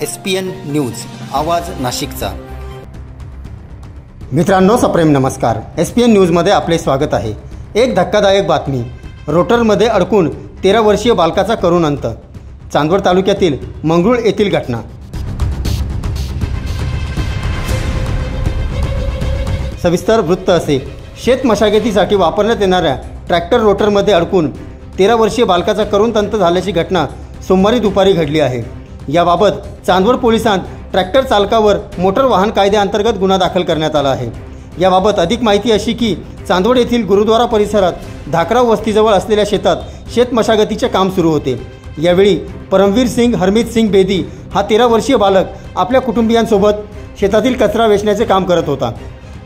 SPN news आवाज नाशिकचा। मित्रांनो सप्रेम नमस्कार। SPN न्यूजमध्ये आपले स्वागत आहे। एक धक्कादायक बातमी, रोटरमध्ये अडकून 13 वर्षीय बालकाचा करुण अंत। चांदवड तालुक्यातील मंगरुळ येथील घटना। सविस्तर वृत्त असे, शेत मशागतीसाठी वापरण्यात येणाऱ्या ट्रॅक्टर रोटरमध्ये अडकून 13 वर्षीय बालकाचा करुण अंत झाल्याची घटना सोमवारी दुपारी घडली आहे। याबाबत चांदवड पोलिसांत ट्रॅक्टर चालकावर मोटर वाहन कायद्याअंतर्गत गुन्हा दाखल करण्यात आला आहे। याबाबत अधिक माहिती अशी की चांदवड येथील गुरुद्वारा परिसरात धाकराव वस्तीजवळ असलेल्या शेतात शेत मशागतीचे काम सुरू होते। यावेळी परमवीर सिंग हरमीत सिंग बेदी हा 13 वर्षीय बालक आपल्या कुटुंबियांसोबत शेतातील कचरा वेचण्याचे काम करत होता।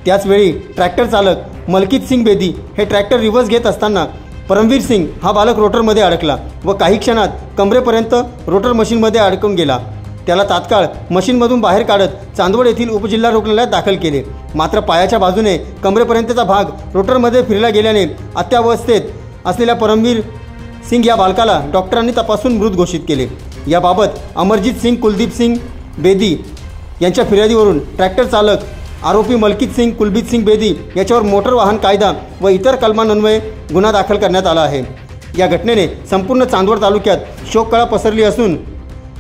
त्याचवेळी ट्रॅक्टर चालक मलकीत सिंग बेदी हे ट्रॅक्टर रिव्हर्स घेत असताना परमवीर सिंग हा बालक रोटरमध्ये अडकला व काही क्षणात कमरेपर्यंत रोटर मशीनमध्ये अडकून गेला। त्याला तात्काळ मशीनमधून बाहेर काढत चांदवड येथील उपजिल्हा रुग्णालयात दाखल केले। मात्र पायाच्या बाजूने कमरेपर्यंतचा भाग रोटरमध्ये फिरला गेल्याने अत्यावस्थेत असलेल्या परमवीर सिंग या बालकाला डॉक्टरांनी तपासून मृत घोषित केले। याबाबत अमरजीत सिंग कुलदीप सिंग बेदी यांच्या फिर्यादीवरून ट्रॅक्टर चालक आरोपी मलकीत सिंग कुलदीप सिंग बेदी याच्यावर मोटर वाहन कायदा व इतर कलमांन्वये गुन्हा दाखल करण्यात आला आहे। या घटनेने संपूर्ण चांदवड तालुक्यात शोककळा पसरली असून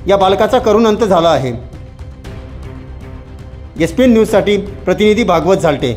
या बालकाचा करुण अंत झाला आहे। SPN न्यूजसाठी प्रतिनिधी भागवत झालटे।